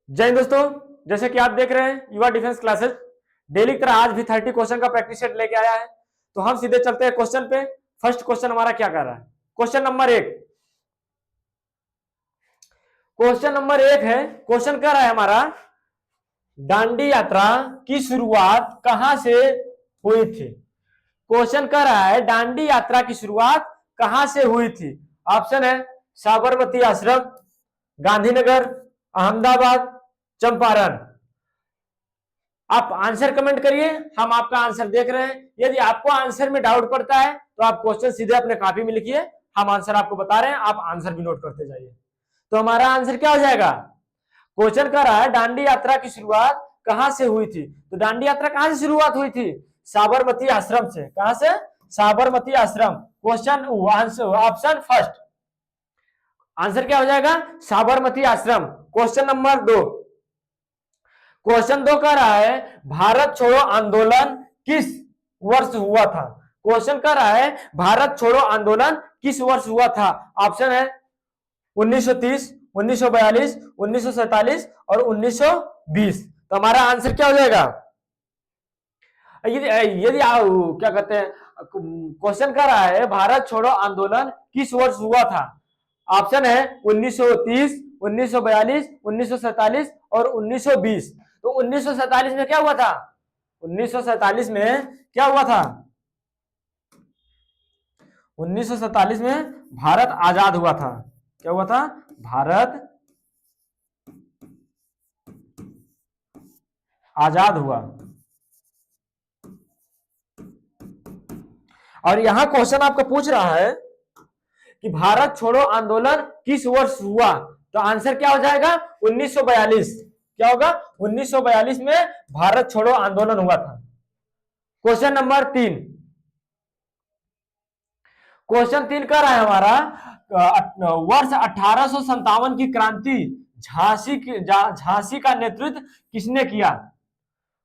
जय हिंद दोस्तों, जैसे कि आप देख रहे हैं युवा डिफेंस क्लासेस डेली की तरह आज भी 30 क्वेश्चन का प्रैक्टिस सेट लेके आया है। तो हम सीधे चलते हैं क्वेश्चन पे। फर्स्ट क्वेश्चन हमारा क्या कर रहा है? क्वेश्चन नंबर एक है। क्वेश्चन कर रहा है हमारा, दांडी यात्रा की शुरुआत कहां से हुई थी? क्वेश्चन कर रहा है दांडी यात्रा की शुरुआत कहां से हुई थी? ऑप्शन है साबरमती आश्रम, गांधीनगर, अहमदाबाद, चंपारण। आप आंसर कमेंट करिए, हम आपका आंसर देख रहे हैं। यदि आपको आंसर में डाउट पड़ता है तो आप क्वेश्चन सीधे अपने कॉपी में लिखिए, हम आंसर आपको बता रहे हैं, आप आंसर भी नोट करते जाइए। तो हमारा आंसर क्या हो जाएगा? क्वेश्चन कर रहा है दांडी यात्रा की शुरुआत कहां से हुई थी, तो दांडी यात्रा कहां से शुरुआत हुई थी? साबरमती आश्रम से। कहां से? साबरमती आश्रम। Question answer option first, answer क्या हो जाएगा? साबरमती आश्रम। क्वेश्चन नंबर 2, क्वेश्चन 2 कह रहा है भारत छोड़ो आंदोलन किस वर्ष हुआ था? क्वेश्चन कर रहा है भारत छोड़ो आंदोलन किस वर्ष हुआ था? ऑप्शन है 1930, 1942, 1947 और 1920। तो हमारा आंसर क्या हो जाएगा? यदि क्या कहते हैं, क्वेश्चन कर रहा है भारत छोड़ो आंदोलन किस वर्ष हुआ था? ऑप्शन है 1930, 1942, 1947 और 1920। तो 1947 में क्या हुआ था? 1947 में क्या हुआ था? 1947 में भारत आजाद हुआ था। क्या हुआ था? भारत आजाद हुआ। और यहां क्वेश्चन आपको पूछ रहा है कि भारत छोड़ो आंदोलन किस वर्ष हुआ, तो आंसर क्या हो जाएगा? 1942। क्या होगा? 1942 में भारत छोड़ो आंदोलन हुआ था। क्वेश्चन नंबर 3, क्वेश्चन 3 का रहा है हमारा वर्ष 1857 की क्रांति झांसी का नेतृत्व किसने किया?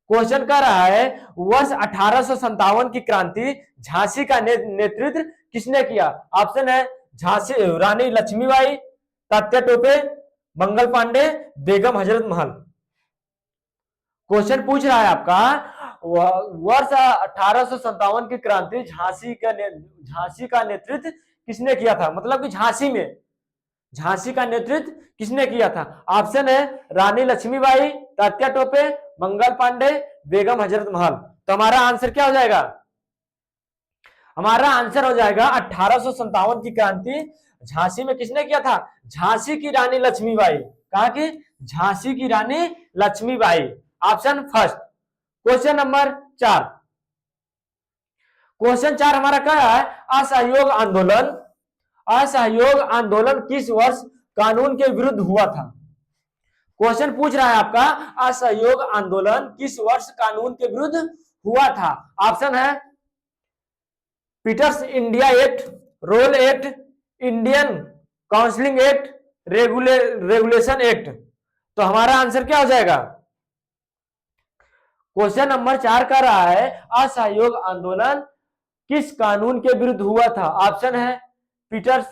क्वेश्चन कर रहा है वर्ष 1857 की क्रांति झांसी का नेतृत्व किसने किया? ऑप्शन है झांसी रानी लक्ष्मीबाई, तात्या टोपे, मंगल पांडे, बेगम हजरत महल। क्वेश्चन पूछ रहा है आपका वर्ष 1857 की क्रांति झांसी का नेतृत्व किसने किया था, मतलब कि झांसी का नेतृत्व किसने किया था? ऑप्शन है रानी लक्ष्मीबाई, तात्या टोपे, मंगल पांडे, बेगम हजरत महल। तो हमारा आंसर क्या हो जाएगा? हमारा आंसर हो जाएगा 1857 की क्रांति झांसी में किसने किया था? झांसी की रानी लक्ष्मीबाई। कहा कि झांसी की Rani Lakshmibai. Option first. Question number 4, question 4 हमारा क्या है? असहयोग आंदोलन किस वर्ष कानून के विरुद्ध हुआ था? क्वेश्चन पूछ रहा है आपका असहयोग आंदोलन किस वर्ष कानून के विरुद्ध हुआ था? ऑप्शन है Pitt's India act, Rowlatt act, Indian councils act, regulation act. तो हमारा आंसर क्या हो जाएगा? क्वेश्चन नंबर 4 का रहा है असहयोग आंदोलन किस कानून के विरुद्ध हुआ था? ऑप्शन है Pitt's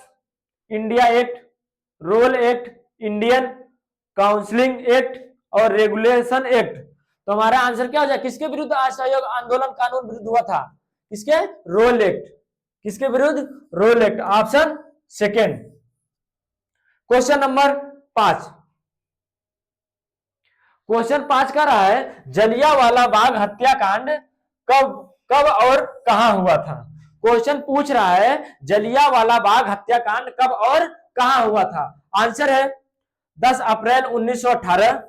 India act, Rowlatt act, Indian councils act और रेगुलेशन एक्ट। तो हमारा आंसर क्या हो जाए? किसके विरुद्ध असहयोग आंदोलन कानून विरुद्ध हुआ था? किसके? Rowlatt act. किसके विरुद्ध? Rowlatt act. Option second. Question number 5, question 5 का रहा है जलियांवाला बाग हत्याकांड कब कब और कहां हुआ था? क्वेश्चन पूछ रहा है जलियांवाला बाग हत्याकांड कब और कहां हुआ था? आंसर है 10 अप्रैल 1918,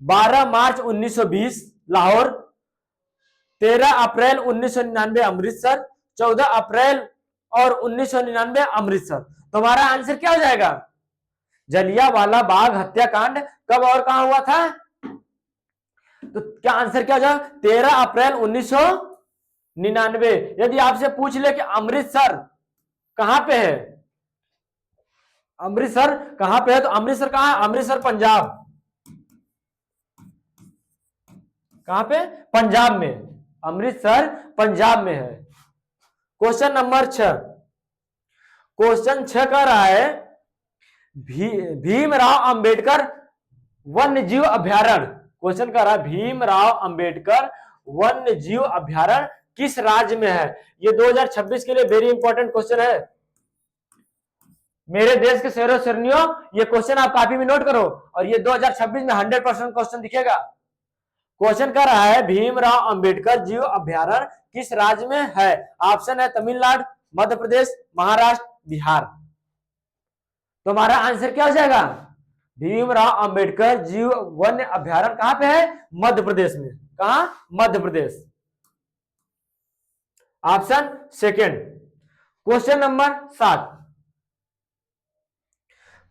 12 मार्च 1920 लाहौर, 13 अप्रैल 1999 अमृतसर, 14 अप्रैल और 1999 अमृतसर। तो हमारा आंसर क्या हो जाएगा? जलियांवाला बाग हत्याकांड कब और कहां हुआ था? तो क्या आंसर क्या हो जाएगा? 13 अप्रैल 1999। यदि आपसे पूछ ले कि अमृतसर कहां पे है, अमृतसर कहां पे है, तो अमृतसर कहां है? अमृतसर पंजाब। कहां पे? पंजाब में। अमृतसर पंजाब में है। क्वेश्चन नंबर 6, क्वेश्चन 6 का रहा है भीमराव अंबेडकर वन्य जीव अभयारण्य, क्वेश्चन कर रहा है भीमराव अंबेडकर वन्य जीव अभयारण्य किस राज्य में है। ये 2026 के लिए वेरी इंपॉर्टेंट क्वेश्चन है मेरे देश के शहरों शरणियों। ये क्वेश्चन आप कॉपी में नोट करो और ये 2026 में 100% क्वेश्चन दिखेगा। क्वेश्चन कर रहा है भीमराव अंबेडकर जीव अभयारण्य किस राज्य में है। ऑप्शन है तमिलनाडु, मध्य प्रदेश, महाराष्ट्र, बिहार। तो हमारा आंसर क्या हो जाएगा, भीमराव अंबेडकर जीव वन्य अभयारण्य कहां पे है, मध्य प्रदेश में। कहां, Madhya Pradesh. Option second. Question number 7,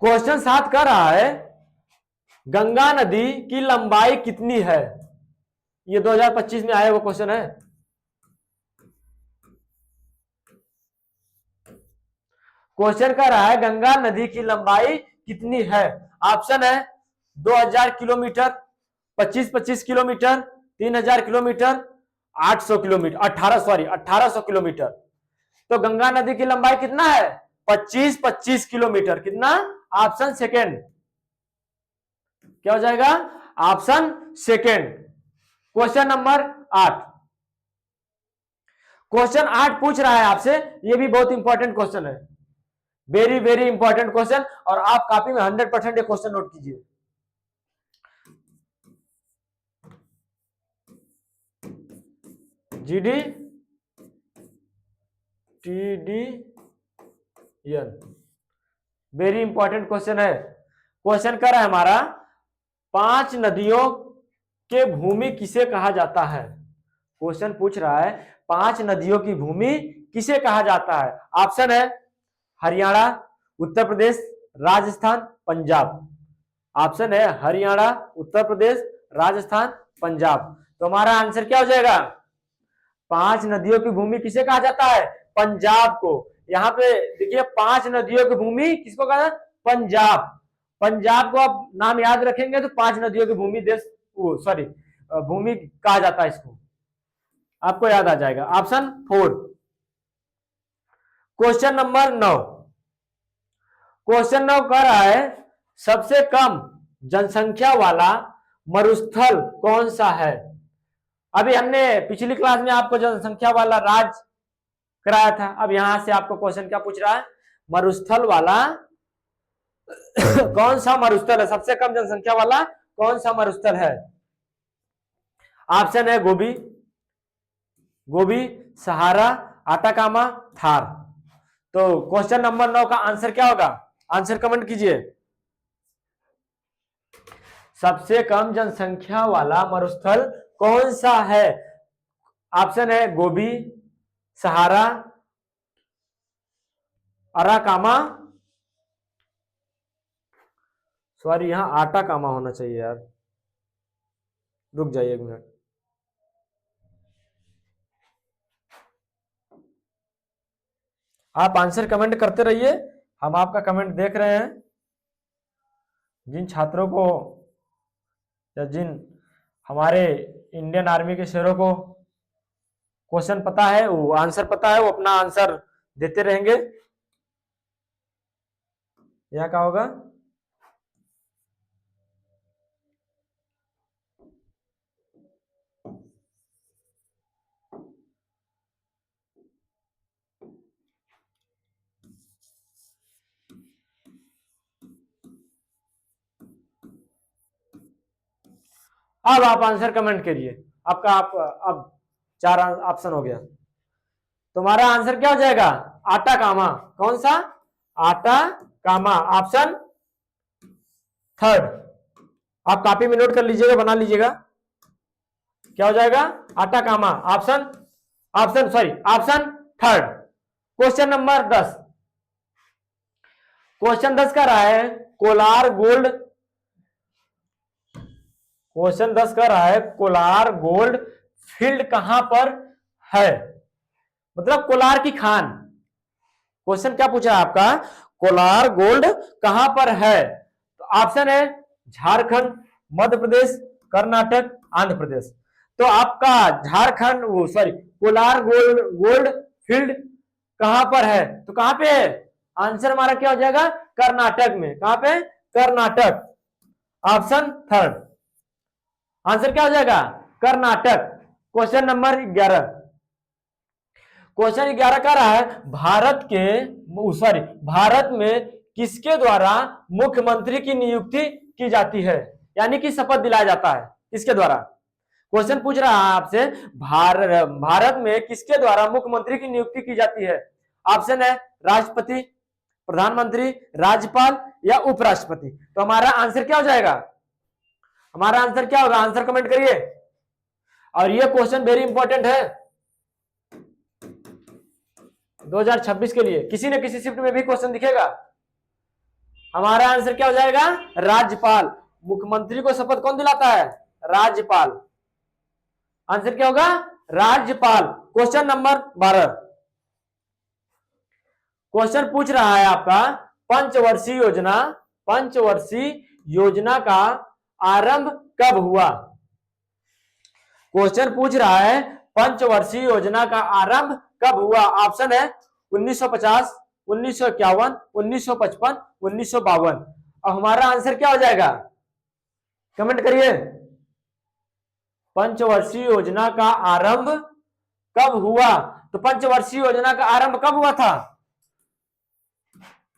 question 7 कर रहा है गंगा नदी की लंबाई कितनी है। ये 2025 में आया वो क्वेश्चन है। क्वेश्चन कर रहा है गंगा नदी की लंबाई कितनी है। ऑप्शन है 2000 kilometre, 25 kilometre, 3000 kilometre, 800 kilometre, 1800 kilometre. तो गंगा नदी की लंबाई कितना है, 25 किलोमीटर। कितना, ऑप्शन सेकेंड। क्या हो जाएगा, option second. Question number 8, question 8 पूछ रहा है आपसे, ये भी बहुत इंपॉर्टेंट क्वेश्चन है, वेरी वेरी इंपॉर्टेंट क्वेश्चन। और आप कॉपी में 100% ये क्वेश्चन नोट कीजिए। GD TD N, very important question है। क्वेश्चन कर रहा है हमारा 5 नदियों के भूमि किसे कहा जाता है। क्वेश्चन पूछ रहा है 5 नदियों की भूमि किसे कहा जाता है। ऑप्शन है हरियाणा, उत्तर प्रदेश, राजस्थान, पंजाब। ऑप्शन है हरियाणा, उत्तर प्रदेश, राजस्थान, पंजाब। तो हमारा आंसर क्या हो जाएगा, 5 नदियों की भूमि किसे कहा जाता है, पंजाब को। यहाँ पे देखिए 5 नदियों की भूमि किसको कहा जाता है, पंजाब। पंजाब को आप नाम याद रखेंगे तो 5 नदियों की भूमि देश, सॉरी भूमि कहा जाता है इसको, आपको याद आ जाएगा। ऑप्शन 4। क्वेश्चन नंबर 9, क्वेश्चन 9 कह रहा है सबसे कम जनसंख्या वाला मरुस्थल कौन सा है। अभी हमने पिछली क्लास में आपको जनसंख्या वाला राज्य कराया था। अब यहां से आपको क्वेश्चन क्या पूछ रहा है, मरुस्थल वाला कौन सा मरुस्थल है, सबसे कम जनसंख्या वाला कौन सा मरुस्थल है। ऑप्शन है गोबी, सहारा, आटाकामा, थार। तो क्वेश्चन नंबर 9 का आंसर क्या होगा, आंसर कमेंट कीजिए। सबसे कम जनसंख्या वाला मरुस्थल कौन सा है। ऑप्शन है गोबी, सहारा, अराकामा, सॉरी यहां आटाकामा होना चाहिए यार, रुक जाइए 1 मिनट। आप आंसर कमेंट करते रहिए, हम आपका कमेंट देख रहे हैं। जिन छात्रों को या जिन हमारे इंडियन आर्मी के शेरों को क्वेश्चन पता है, वो आंसर पता है, वो अपना आंसर देते रहेंगे। यह क्या होगा, अब आप आंसर कमेंट करिए। आपका आप अब 4 ऑप्शन हो गया, तुम्हारा आंसर क्या हो जाएगा, आटाकामा। कौन सा, आटाकामा, ऑप्शन 3rd। आप कॉपी में नोट कर लीजिएगा, बना लीजिएगा। क्या हो जाएगा, Atacama, option 3rd। Question number 10, question 10 का रहा है कोलार गोल्ड, क्वेश्चन 10 का रहा है कोलार गोल्ड फील्ड कहां पर है, मतलब कोलार की खान। क्वेश्चन क्या पूछा है आपका, कोलार गोल्ड कहां पर है। तो ऑप्शन है झारखंड, मध्य प्रदेश, कर्नाटक, आंध्र प्रदेश। तो आपका झारखंड, वो सॉरी कोलार गोल्ड फील्ड कहां पर है, तो कहां पे है, आंसर हमारा क्या हो जाएगा, कर्नाटक में। कहां पे, कर्नाटक। Option third. आंसर क्या हो जाएगा? कर्नाटक। Question number 11। क्वेश्चन 11 का रहा है भारत में किसके द्वारा मुख्यमंत्री की नियुक्ति की जाती है, यानी कि शपथ दिलाया जाता है, किसके द्वारा? क्वेश्चन पूछ रहा है आपसे, भारत में किसके द्वारा मुख्यमंत्री की नियुक्ति की जाती है? ऑप्शन है राष्ट्रपति, प्रधानमंत्री, राज्यपाल या उपराष्ट्रपति। तो हमारा आंसर क्या हो जाएगा? हमारा आंसर क्या होगा? आंसर कमेंट करिए। और ये क्वेश्चन वेरी इंपॉर्टेंट है 2026 के लिए, किसी न किसी शिफ्ट में भी क्वेश्चन दिखेगा। हमारा आंसर क्या हो जाएगा? राज्यपाल। मुख्यमंत्री को शपथ कौन दिलाता है? राज्यपाल। आंसर क्या होगा? राज्यपाल। Question number 12। क्वेश्चन पूछ रहा है आपका पंचवर्षीय योजना का आरंभ कब हुआ? क्वेश्चन पूछ रहा है पंचवर्षीय योजना का आरंभ कब हुआ? ऑप्शन है 1950, 1951, 1955, 1952। अब हमारा आंसर क्या हो जाएगा? कमेंट करिए। पंचवर्षीय योजना का आरंभ कब हुआ? तो पंचवर्षीय योजना का आरंभ कब हुआ था?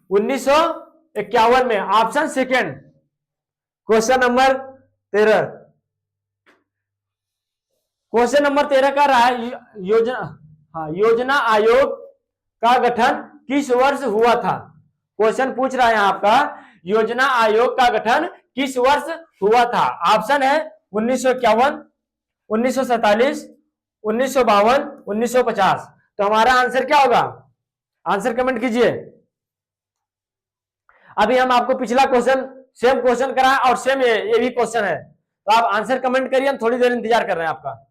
1951 में। Option second. Question number 13। Question number 13 का रहा है योजना आयोग का गठन किस वर्ष हुआ था? क्वेश्चन पूछ रहा है आपका योजना आयोग का गठन किस वर्ष हुआ था? ऑप्शन है 1951, 1947, 1952, 1950। तो हमारा आंसर क्या होगा? आंसर कमेंट कीजिए। अभी हम आपको पिछला क्वेश्चन सेम क्वेश्चन कराए और सेम ये भी क्वेश्चन है, तो आप आंसर कमेंट करिए, हम थोड़ी देर इंतजार कर रहे हैं आपका।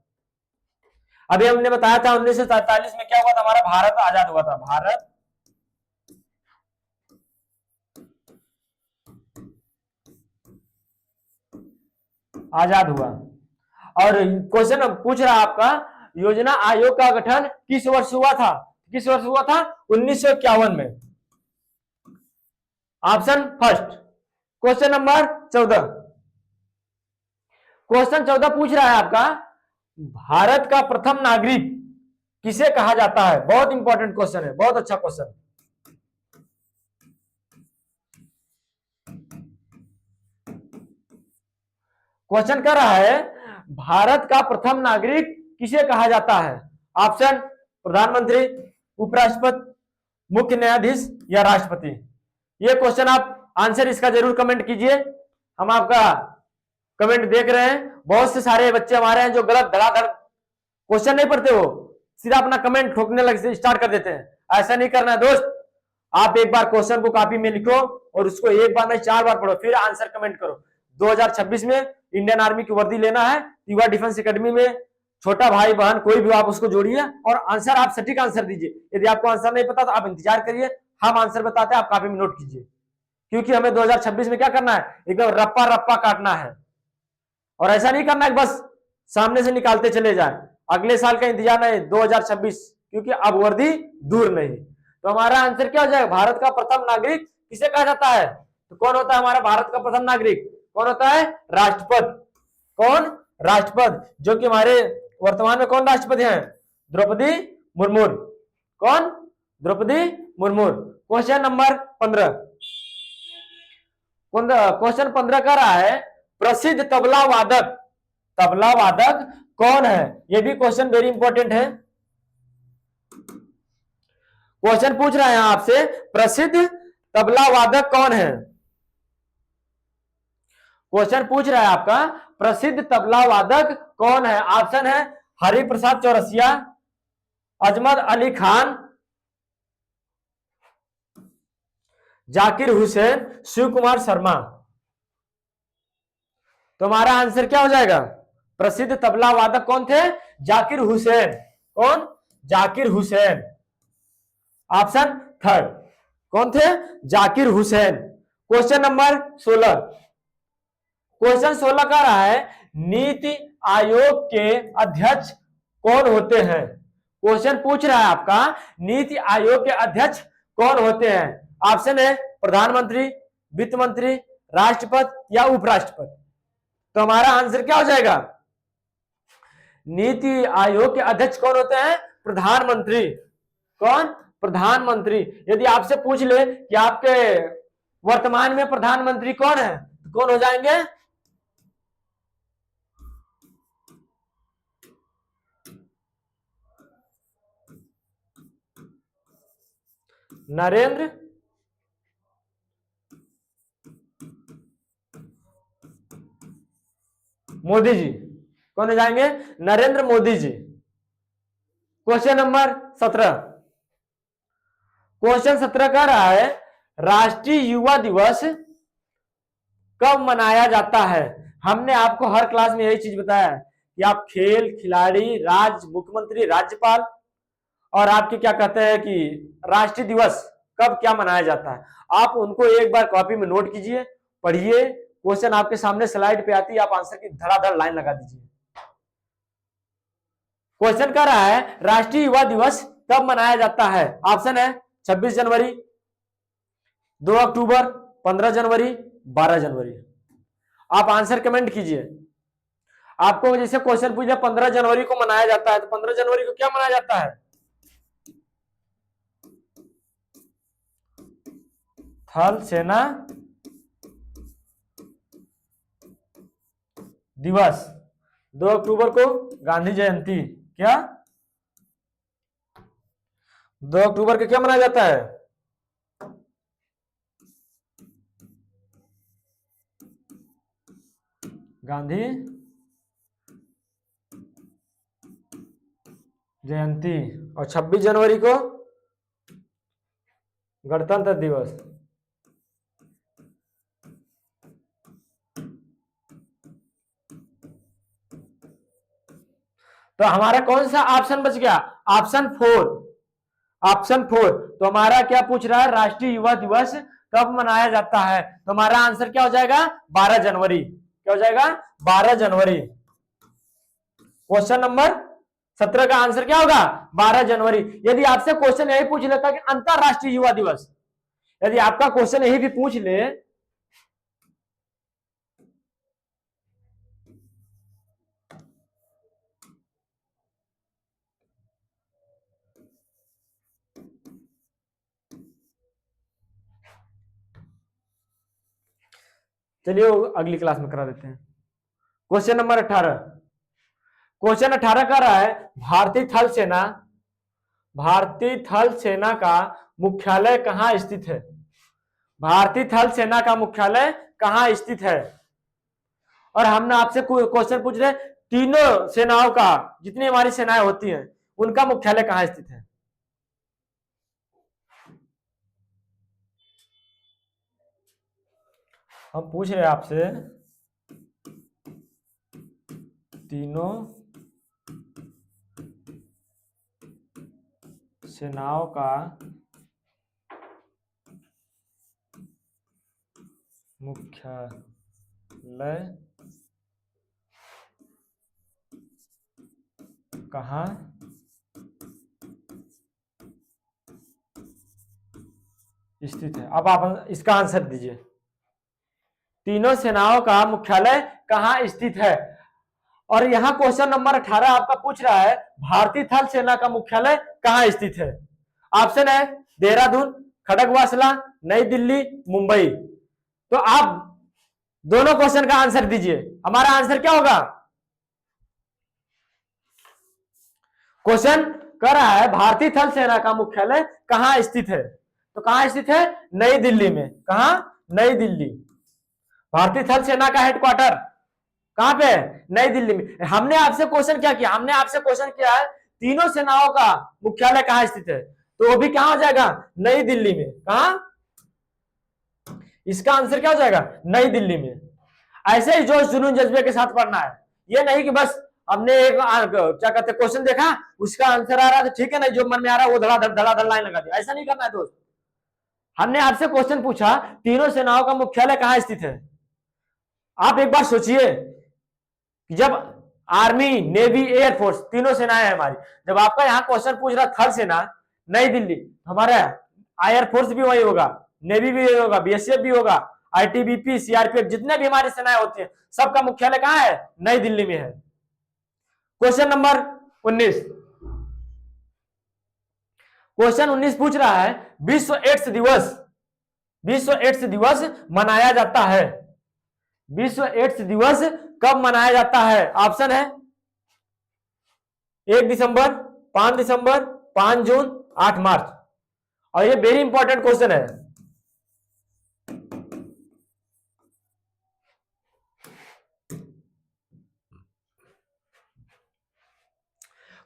अभी हमने बताया था 1947 में क्या हुआ था? हमारा भारत आजाद हुआ था। भारत आजाद हुआ। और क्वेश्चन पूछ रहा है आपका योजना आयोग का गठन किस वर्ष हुआ था? किस वर्ष हुआ था? 1951 में। Option first. Question number 14। Question 14 पूछ रहा है आपका भारत का प्रथम नागरिक किसे कहा जाता है? बहुत इंपॉर्टेंट क्वेश्चन है, बहुत अच्छा क्वेश्चन। क्वेश्चन कर रहा है भारत का प्रथम नागरिक किसे कहा जाता है? ऑप्शन प्रधानमंत्री, उपराष्ट्रपति, मुख्य न्यायाधीश या राष्ट्रपति। ये क्वेश्चन आप आंसर इसका जरूर कमेंट कीजिए। हम आपका कमेंट देख रहे हैं। बहुत से सारे बच्चे हमारे हैं जो गलत धड़ाधड़ क्वेश्चन नहीं पढ़ते, हो सीधा अपना कमेंट ठोकने लग स्टार्ट कर देते हैं। ऐसा नहीं करना है दोस्त। आप एक बार क्वेश्चन को कॉपी में लिखो और उसको एक बार नहीं 4 बार पढ़ो, फिर आंसर कमेंट करो। 2026 में इंडियन आर्मी की वर्दी लेना है, युवा डिफेंस एकेडमी में छोटा भाई बहन कोई भी आप उसको जोड़िए और आंसर आप सटीक आंसर दीजिए। यदि आपको आंसर नहीं पता तो आप इंतजार करिए, हम आंसर बताते हैं, आप कॉपी में नोट कीजिए। क्योंकि हमें 2026 में क्या करना है? एकदम रप्पा रप्पा काटना है। और ऐसा नहीं करना है बस सामने से निकालते चले जाए। अगले साल का इंतजार नहीं, 2026, क्योंकि अब वर्दी दूर नहीं। तो हमारा आंसर क्या हो जाएगा? भारत का प्रथम नागरिक किसे कहा जाता है? तो कौन होता है हमारा भारत का प्रथम नागरिक? कौन होता है? राष्ट्रपति। कौन? राष्ट्रपति। जो कि हमारे वर्तमान में कौन राष्ट्रपति हैं? द्रौपदी मुर्मू। कौन? Draupadi Murmu. Question number 15। Question 15 का रहा है प्रसिद्ध तबला वादक कौन है? यह भी क्वेश्चन वेरी इंपॉर्टेंट है। क्वेश्चन पूछ रहे हैं आपसे प्रसिद्ध तबला वादक कौन है? क्वेश्चन पूछ रहा है आपका प्रसिद्ध तबला वादक कौन है? ऑप्शन है हरिप्रसाद चौरसिया, अजमत अली खान, जाकिर हुसैन, शिव कुमार शर्मा। तो हमारा आंसर क्या हो जाएगा? प्रसिद्ध तबला वादक कौन थे? जाकिर हुसैन। कौन? जाकिर हुसैन। Option third. कौन थे? Zakir Hussain. Question number 16। Question 16 का रहा है नीति आयोग के अध्यक्ष कौन होते हैं? क्वेश्चन पूछ रहा है आपका नीति आयोग के अध्यक्ष कौन होते हैं? ऑप्शन है प्रधानमंत्री, वित्त मंत्री, राष्ट्रपति या उपराष्ट्रपति? तो हमारा आंसर क्या हो जाएगा? नीति आयोग के अध्यक्ष कौन होते हैं? प्रधानमंत्री। कौन? प्रधानमंत्री। यदि आपसे पूछ ले कि आपके वर्तमान में प्रधानमंत्री कौन है, तो कौन हो जाएंगे? नरेंद्र मोदी जी। कौन हो जाएंगे? Narendra Modi ji. Question number 17। Question 17 कह रहा है राष्ट्रीय युवा दिवस कब मनाया जाता है? हमने आपको हर क्लास में यही चीज बताया है कि आप खेल खिलाड़ी, राज्य, मुख्यमंत्री, राज्यपाल और आपके क्या कहते हैं कि राष्ट्रीय दिवस कब क्या मनाया जाता है, आप उनको एक बार कॉपी में नोट कीजिए, पढ़िए। क्वेश्चन आपके सामने स्लाइड पे आती है, आप आंसर की धड़ाधड़ लाइन लगा दीजिए। क्वेश्चन कर रहा है राष्ट्रीय युवा दिवस कब मनाया जाता है? ऑप्शन है 26 जनवरी, 2 अक्टूबर, 15 जनवरी, 12 जनवरी। आप आंसर कमेंट कीजिए। आपको जैसे क्वेश्चन पूछा 15 जनवरी को मनाया जाता है, तो 15 जनवरी को क्या मनाया जाता है? थल सेना दिवस। 2 अक्टूबर को गांधी जयंती। क्या 2 अक्टूबर को क्या मनाया जाता है? गांधी जयंती। और 26 जनवरी को गणतंत्र दिवस। तो हमारा कौन सा ऑप्शन बच गया? ऑप्शन 4। ऑप्शन 4। तो हमारा क्या पूछ रहा है? राष्ट्रीय युवा दिवस कब मनाया जाता है? तो हमारा आंसर क्या हो जाएगा? 12 जनवरी। क्या हो जाएगा? 12 जनवरी। क्वेश्चन नंबर 17 का आंसर क्या होगा? 12 जनवरी। यदि आपसे क्वेश्चन यही पूछ लेता कि अंतरराष्ट्रीय युवा दिवस, यदि आपका क्वेश्चन यही भी पूछ ले, चलिए अगली क्लास में करा देते हैं। Question number 18। क्वेश्चन 18 कर रहा है भारतीय थल सेना का मुख्यालय कहां स्थित है? भारतीय थल सेना का मुख्यालय कहां स्थित है? और हमने आपसे क्वेश्चन पूछ रहे तीनों सेनाओं का, जितनी हमारी सेनाएं होती हैं, उनका मुख्यालय कहां स्थित है? हम पूछ रहे हैं आपसे तीनों सेनाओं का मुख्यालय कहां स्थित है? अब आप इसका आंसर दीजिए। तीनों सेनाओं का मुख्यालय कहां स्थित है? और यहां क्वेश्चन नंबर 18 आपका पूछ रहा है भारतीय थल सेना का मुख्यालय कहां स्थित है? ऑप्शन है देहरादून, खड़गवासला, नई दिल्ली, मुंबई। तो आप दोनों क्वेश्चन का आंसर दीजिए। हमारा आंसर क्या होगा? क्वेश्चन कर रहा है भारतीय थल सेना का मुख्यालय कहां स्थित है? तो कहां स्थित है? नई दिल्ली में। कहां? नई दिल्ली। भारतीय थल सेना का हेडक्वार्टर कहां पे है? नई दिल्ली में। हमने आपसे क्वेश्चन क्या किया? हमने आपसे क्वेश्चन किया है तीनों सेनाओं का मुख्यालय कहां स्थित है, तो वो भी कहां हो जाएगा? नई दिल्ली में। कहां? इसका आंसर क्या हो जाएगा? नई दिल्ली में। ऐसे ही जोश जुनून जज्बे के साथ पढ़ना है। ये नहीं कि बस हमने एक क्या कहते क्वेश्चन देखा, उसका आंसर आ रहा है तो ठीक है, नहीं जो मन में आ रहा है वो धड़ाधड़ लाइन लगा दिया। ऐसा नहीं करना है दोस्त। हमने आपसे क्वेश्चन पूछा तीनों सेनाओं का मुख्यालय कहां स्थित है। आप एक बार सोचिए कि जब आर्मी, नेवी, एयरफोर्स तीनों सेनाएं हैं हमारी, जब आपका यहाँ क्वेश्चन पूछ रहा थल सेना नई दिल्ली, हमारा एयरफोर्स भी वही होगा, नेवी भी वही होगा, बीएसएफ भी होगा, आईटीबीपी, सीआरपीएफ, जितने भी हमारी सेनाएं होती हैं सबका मुख्यालय कहां है? नई दिल्ली में है। क्वेश्चन नंबर 19, क्वेश्चन 19 पूछ रहा है विश्व एड्स दिवस, विश्व एड्स दिवस मनाया जाता है, विश्व एड्स दिवस कब मनाया जाता है? ऑप्शन है 1 दिसंबर, 5 दिसंबर, 5 जून, 8 मार्च। और ये वेरी इंपॉर्टेंट क्वेश्चन है।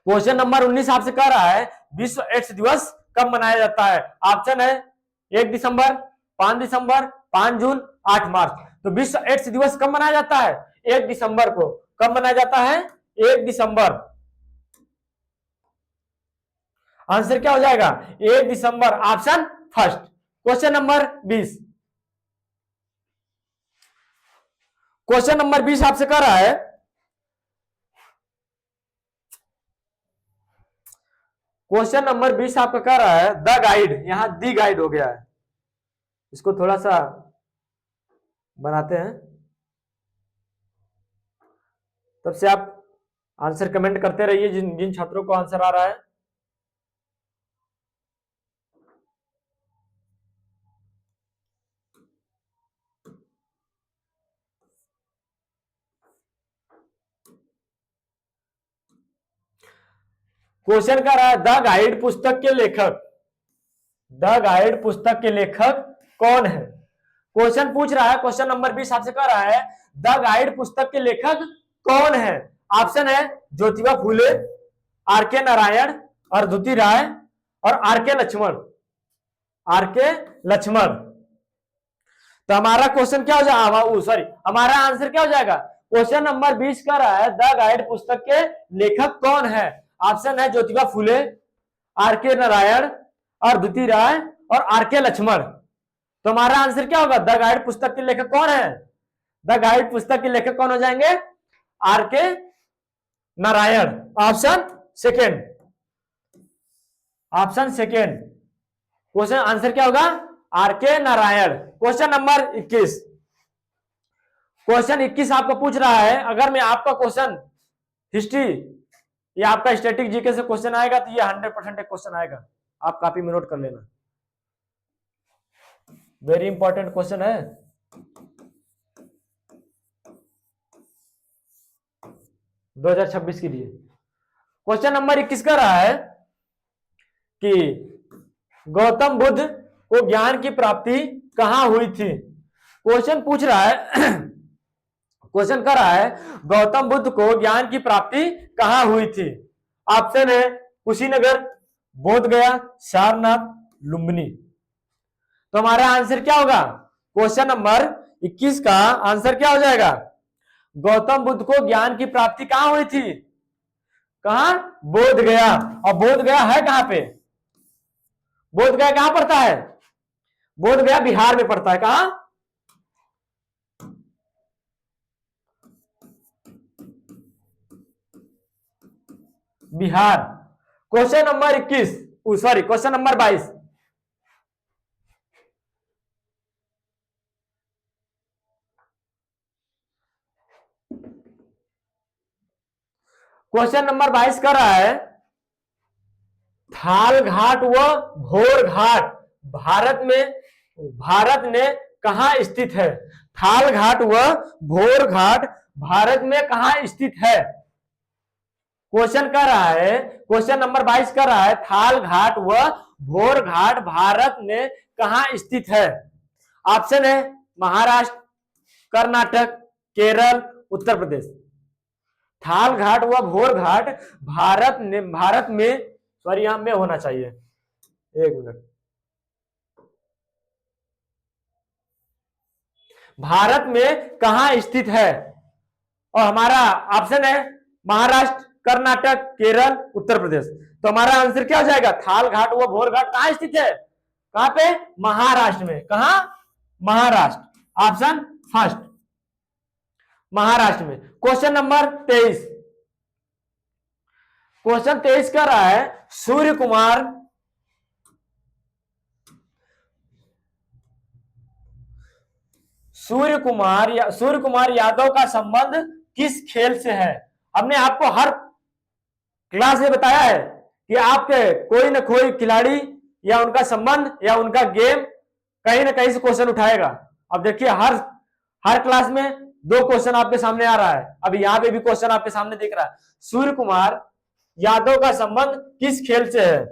क्वेश्चन नंबर 19 आपसे कह रहा है विश्व एड्स दिवस कब मनाया जाता है? ऑप्शन है 1 दिसंबर, 5 दिसंबर, 5 जून, 8 मार्च। तो विश्व एड्स दिवस कब मनाया जाता है? 1 दिसंबर को। कब मनाया जाता है? 1 दिसंबर। आंसर क्या हो जाएगा? 1 दिसंबर, option first. Question number 20, question number 20 आपसे कह रहा है क्वेश्चन नंबर 20 आपका कह रहा है द गाइड, यहां दी गाइड हो गया है, इसको थोड़ा सा बनाते हैं। तब से आप आंसर कमेंट करते रहिए जिन जिन छात्रों को आंसर आ रहा है। क्वेश्चन कर रहा है द गाइड पुस्तक के लेखक, द गाइड पुस्तक के लेखक कौन है? क्वेश्चन पूछ रहा है, क्वेश्चन नंबर 20 आपसे कह रहा है द गाइड पुस्तक के लेखक कौन है? ऑप्शन है ज्योतिबा फूले, आर के नारायण, अरुंधति राय और आर के लक्ष्मण, आर के लक्ष्मण। तो हमारा क्वेश्चन क्या हो जाएगा? सॉरी, हमारा आंसर क्या हो जाएगा? क्वेश्चन नंबर 20 का रहा है द गाइड पुस्तक के लेखक कौन है? ऑप्शन है ज्योतिबा फूले, आर के नारायण, अरुंधति राय और आर के लक्ष्मण। तो हमारा आंसर क्या होगा? द गाइड पुस्तक के लेखक कौन है? द गाइड पुस्तक के लेखक कौन हो जाएंगे? आर के Narayan, option second, option second. Question answer क्या होगा? आर के नारायण। क्वेश्चन नंबर 21, क्वेश्चन 21 आपको पूछ रहा है अगर मैं आपका क्वेश्चन हिस्ट्री या आपका स्टैटिक जीके से क्वेश्चन आएगा तो ये 100% एक क्वेश्चन आएगा, आप कॉपी में नोट कर लेना, वेरी इंपॉर्टेंट क्वेश्चन है। 2026 के लिए क्वेश्चन नंबर 21 का रहा है कि गौतम बुद्ध को ज्ञान की प्राप्ति कहां हुई थी? क्वेश्चन पूछ रहा है क्वेश्चन कर रहा है गौतम बुद्ध को ज्ञान की प्राप्ति कहां हुई थी? ऑप्शन है कुशीनगर, बोध गया, सारनाथ, लुम्बिनी। तो हमारा आंसर क्या होगा? क्वेश्चन नंबर 21 का आंसर क्या हो जाएगा? गौतम बुद्ध को ज्ञान की प्राप्ति कहां हुई थी? कहां? बोध गया। और बोध गया है कहां पे? बोध गया कहां पड़ता है? बोध गया बिहार में पड़ता है। कहां? Bihar. Question number 21, sorry question number 22, question number 22 कर रहा है थाल घाट व भोर घाट भारत में कहां स्थित है? थाल घाट व भोर घाट भारत में कहां स्थित है? क्वेश्चन कर रहा है, क्वेश्चन नंबर 22 कर रहा है थाल घाट व भोर घाट भारत में कहां स्थित है? ऑप्शन है महाराष्ट्र, कर्नाटक, केरल, उत्तर प्रदेश। थाल घाट व भोर घाट भारत में सॉरी यहां में होना चाहिए, एक मिनट, भारत में कहां स्थित है? और हमारा ऑप्शन है महाराष्ट्र, कर्नाटक, केरल, उत्तर प्रदेश। तो हमारा आंसर क्या हो जाएगा? थाल घाट व भोर घाट कहां स्थित है? कहां पे? महाराष्ट्र में। कहां? महाराष्ट्र, ऑप्शन फर्स्ट, महाराष्ट्र में। क्वेश्चन नंबर 23, क्वेश्चन 23 कर रहा है सूर्य कुमार सूर्य कुमार यादव का संबंध किस खेल से है? हमने आपको हर क्लास में बताया है कि आपके कोई ना कोई खिलाड़ी या उनका संबंध या उनका गेम कहीं ना कहीं से क्वेश्चन उठाएगा। अब देखिए हर हर क्लास में दो क्वेश्चन आपके सामने आ रहा है। अभी यहाँ पे भी क्वेश्चन आपके सामने दिख रहा है, सूर्य कुमार यादव का संबंध किस खेल से है?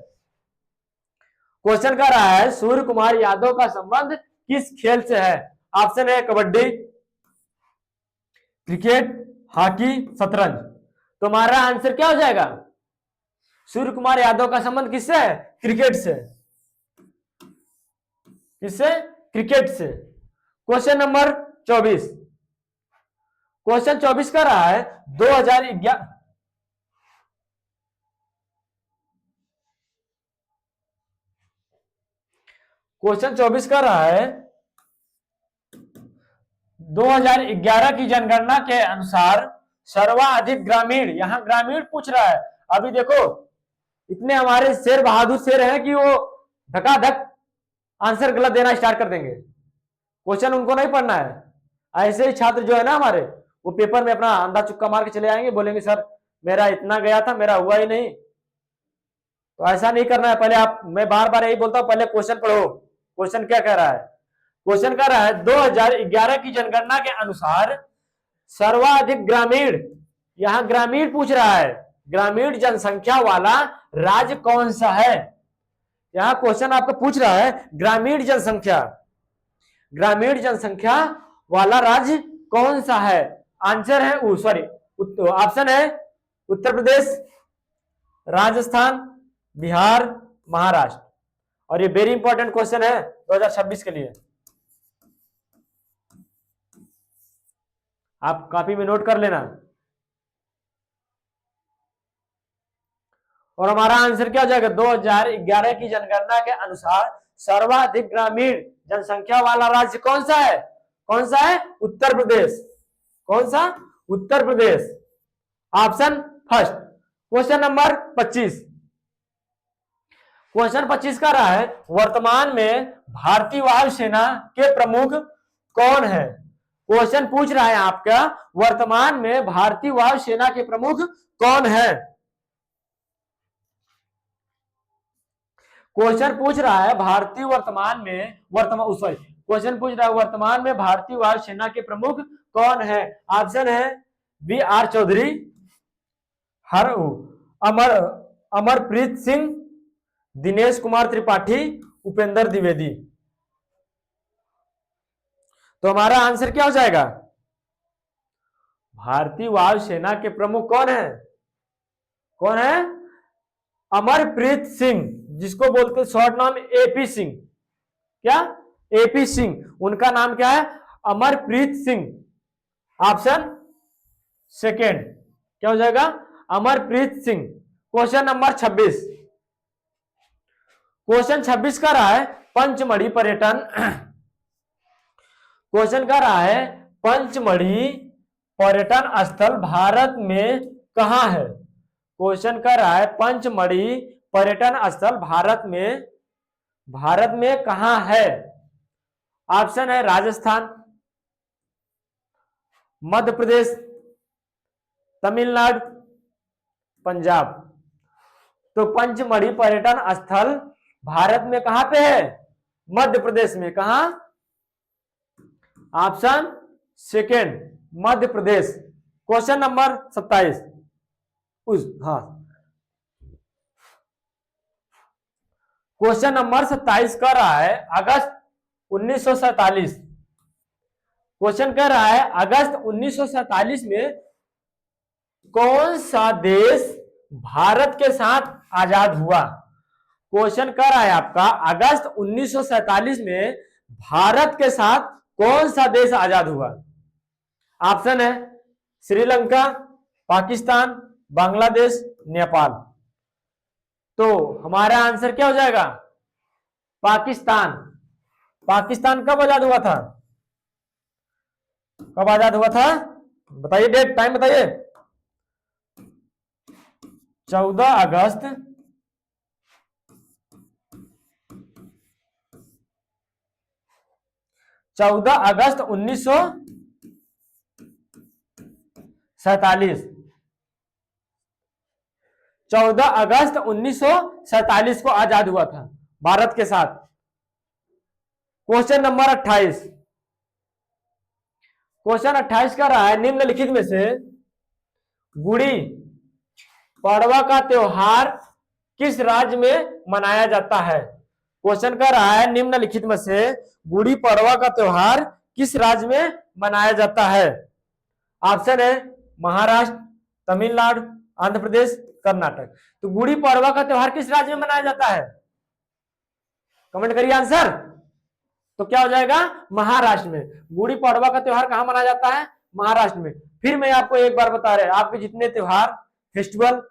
क्वेश्चन कर रहा है सूर्य कुमार यादव का संबंध किस खेल से है? ऑप्शन है कबड्डी, क्रिकेट, हॉकी, शतरंज। तो हमारा आंसर क्या हो जाएगा? सूर्य कुमार यादव का संबंध किससे है? क्रिकेट से। किससे? क्रिकेट से। Question number 24। क्वेश्चन 24 का रहा है 2011। क्वेश्चन 24 का रहा है 2011 की जनगणना के अनुसार सर्वाधिक ग्रामीण, यहां ग्रामीण पूछ रहा है। अभी देखो इतने हमारे शेर बहादुर शेर हैं कि वो धकाधक आंसर गलत देना स्टार्ट कर देंगे, क्वेश्चन उनको नहीं पढ़ना है। ऐसे ही छात्र जो है ना हमारे, वो पेपर में अपना अंधा चुक्का मार के चले आएंगे, बोलेंगे सर मेरा इतना गया था, मेरा हुआ ही नहीं। तो ऐसा नहीं करना है। पहले आप, मैं बार बार यही बोलता हूं, पहले क्वेश्चन पढ़ो, क्वेश्चन क्या कह रहा है। क्वेश्चन कह रहा है 2011 की जनगणना के अनुसार सर्वाधिक ग्रामीण, यहां ग्रामीण पूछ रहा है, ग्रामीण जनसंख्या वाला राज्य कौन सा है? यहां क्वेश्चन आपको पूछ रहा है ग्रामीण जनसंख्या, ग्रामीण जनसंख्या वाला राज्य कौन सा है? आंसर है सॉरी ऑप्शन है उत्तर प्रदेश, राजस्थान, बिहार, महाराष्ट्र। और ये वेरी इंपॉर्टेंट क्वेश्चन है 2026 के लिए, आप कॉपी में नोट कर लेना। और हमारा आंसर क्या हो जाएगा? 2011 की जनगणना के अनुसार सर्वाधिक ग्रामीण जनसंख्या वाला राज्य कौन सा है? कौन सा है? उत्तर प्रदेश। कौन सा? Uttar Pradesh. Option first. Question number 25। Question 25 का रहा है वर्तमान में भारतीय वायुसेना के प्रमुख कौन है? क्वेश्चन पूछ रहा है आपका वर्तमान में भारतीय वायुसेना के प्रमुख कौन है? क्वेश्चन पूछ रहा है भारतीय क्वेश्चन पूछ रहा है वर्तमान में भारतीय वायुसेना के प्रमुख कौन है? ऑप्शन है BR चौधरी, हर अमरप्रीत सिंह, दिनेश कुमार त्रिपाठी, उपेंद्र द्विवेदी। तो हमारा आंसर क्या हो जाएगा? भारतीय वायुसेना के प्रमुख कौन है? कौन है? अमरप्रीत सिंह, जिसको बोलते शॉर्ट नाम AP सिंह। क्या? AP सिंह। उनका नाम क्या है? अमरप्रीत सिंह। ऑप्शन सेकेंड क्या हो जाएगा? Amarpreet Singh. Question number 26। Question 26 का रहा है पंचमढ़ी पर्यटन। क्वेश्चन का रहा है पंचमढ़ी पर्यटन स्थल भारत में कहां है? क्वेश्चन कर रहा है पंचमढ़ी पर्यटन स्थल भारत में कहां है? ऑप्शन है राजस्थान, मध्य प्रदेश, तमिलनाडु, पंजाब। तो पंचमढ़ी पर्यटन स्थल भारत में कहां पे है? मध्य प्रदेश में। कहां? Option second, Madhya Pradesh. Question number 27। हाँ, क्वेश्चन नंबर 27 कर रहा है अगस्त 1947। क्वेश्चन कर रहा है अगस्त 1947 में कौन सा देश भारत के साथ आजाद हुआ? क्वेश्चन कर रहा है आपका अगस्त 1947 में भारत के साथ कौन सा देश आजाद हुआ? ऑप्शन है श्रीलंका, पाकिस्तान, बांग्लादेश, नेपाल। तो हमारा आंसर क्या हो जाएगा? पाकिस्तान। पाकिस्तान कब आजाद हुआ था? कब आजाद हुआ था? बताइए डेट, टाइम बताइए। 14 अगस्त 14 अगस्त 1947, 14 अगस्त 1947 को आजाद हुआ था भारत के साथ। क्वेश्चन नंबर 28, क्वेश्चन 28 का रहा है निम्नलिखित में से गुड़ी पड़वा का त्योहार किस राज्य में मनाया जाता है। क्वेश्चन का रहा है निम्नलिखित में से गुड़ी पड़वा का त्योहार किस राज्य में मनाया जाता है। ऑप्शन है महाराष्ट्र, तमिलनाडु, आंध्र प्रदेश, कर्नाटक। तो गुड़ी पड़वा का त्योहार किस राज्य में मनाया जाता है, कमेंट करिए आंसर। तो क्या हो जाएगा, महाराष्ट्र में। गुड़ी पड़वा का त्योहार कहां मनाया जाता है, महाराष्ट्र में। फिर मैं आपको एक बार बता रहे, आपके जितने त्योहार, फेस्टिवल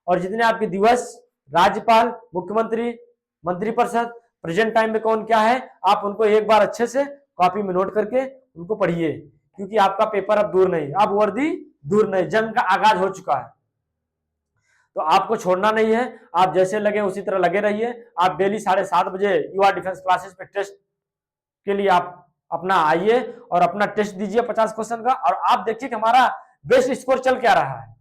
और जितने आपके दिवस, राज्यपाल, मुख्यमंत्री, मंत्रिपरिषद, प्रेजेंट टाइम में कौन क्या है, आप उनको एक बार अच्छे से कॉपी में नोट करके उनको पढ़िए, क्योंकि आपका पेपर अब दूर नहीं, अब वर्दी दूर नहीं, जंग का आगाज हो चुका है। तो आपको छोड़ना नहीं है, आप जैसे लगे उसी तरह लगे रहिए। आप डेली 7:30 बजे युवा डिफेंस क्लासेस पे टेस्ट के लिए आप अपना आइए और अपना टेस्ट दीजिए 50 क्वेश्चन का, और आप देखिए कि हमारा बेस्ट स्कोर चल क्या रहा है।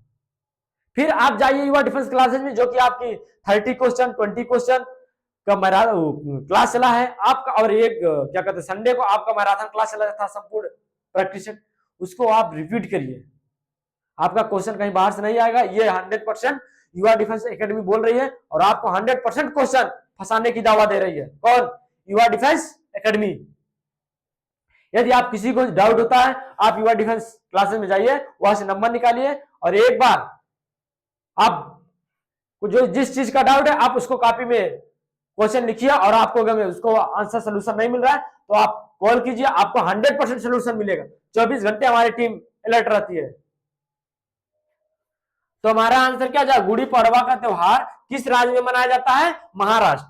फिर आप जाइए युवा डिफेंस क्लासेस में, जो कि आपकी 30 क्वेश्चन 20 क्वेश्चन का क्लास चला है आपका, और एक क्या कहते हैं संडे को आपका मैराथन क्लास चला था संपूर्ण प्रैक्टिस, उसको आप रिपीट करिए। आपका क्वेश्चन कहीं बाहर से नहीं आएगा, ये 100% युवा डिफेंस एकेडमी बोल रही है, और आपको 100% क्वेश्चन फंसाने की दावा दे रही है। कौन, युवा डिफेंस एकेडमी। यदि आप किसी को डाउट होता है, आप युवा डिफेंस क्लासेस में जाइए, वहां से नंबर निकालिए, और एक बार आप जो जिस चीज का डाउट है आप उसको कॉपी में क्वेश्चन लिखिए, और आपको अगर उसको आंसर सोल्यूशन नहीं मिल रहा है तो आप कॉल कीजिए, आपको 100% सोल्यूशन मिलेगा। 24 घंटे हमारी टीम अलर्ट रहती है। तो हमारा आंसर क्या जाए, गुड़ी पड़वा का त्योहार किस राज्य में मनाया जाता है, महाराष्ट्र।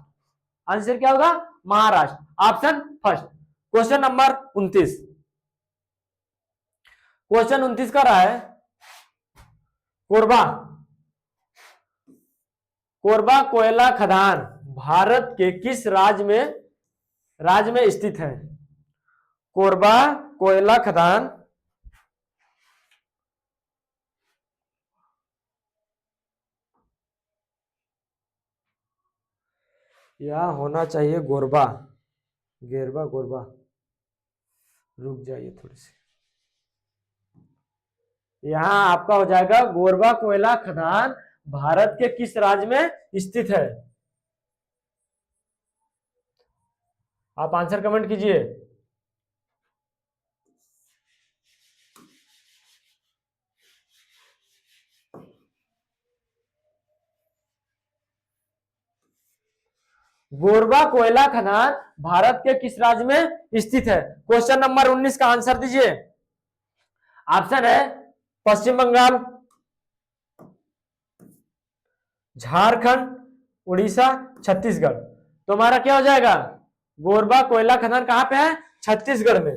आंसर क्या होगा, Maharashtra, option first. Question number 29, question 29 का रहा है कोरबा, कोरबा कोयला खदान भारत के किस राज्य में स्थित है। कोरबा कोयला खदान यह होना चाहिए गोरबा, गेरबा गोरबा, रुक जाइए थोड़ी सी, यहां आपका हो जाएगा गोरबा कोयला खदान भारत के किस राज्य में स्थित है। आप आंसर कमेंट कीजिए। गोरबा कोयला खदान भारत के किस राज्य में स्थित है। क्वेश्चन नंबर 19 का आंसर दीजिए। ऑप्शन है पश्चिम बंगाल, झारखंड, उड़ीसा, छत्तीसगढ़। तो हमारा क्या हो जाएगा, गोरबा कोयला खदान कहां पे है, छत्तीसगढ़ में।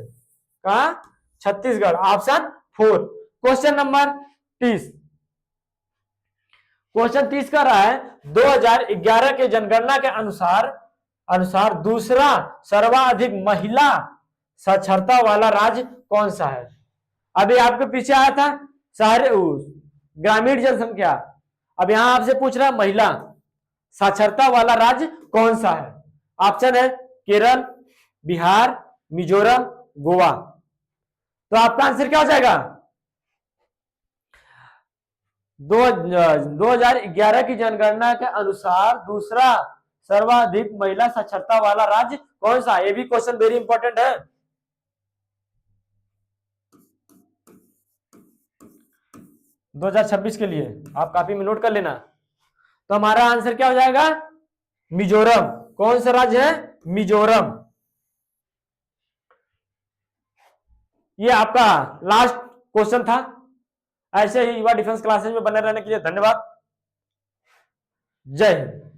कहा, Chhattisgarh, option 4। Question number 30, question 30 का रहा है 2011 के जनगणना के अनुसार दूसरा सर्वाधिक महिला साक्षरता वाला राज्य कौन सा है। अभी आपके पीछे आया था शहर ग्रामीण जनसंख्या, अब यहां आपसे पूछ रहा है महिला साक्षरता वाला राज्य कौन सा है। ऑप्शन है केरल, बिहार, मिजोरम, गोवा। तो आपका आंसर क्या हो जाएगा, 2011 की जनगणना के अनुसार दूसरा सर्वाधिक महिला साक्षरता वाला राज्य कौन सा है। ये भी क्वेश्चन वेरी इंपॉर्टेंट है। दो 2026 के लिए आप कॉपी में नोट कर लेना। तो हमारा आंसर क्या हो जाएगा, मिजोरम। कौन सा राज्य है, मिजोरम। ये आपका लास्ट क्वेश्चन था। ऐसे ही युवा डिफेंस क्लासेस में बने रहने के लिए धन्यवाद। जय हिंद।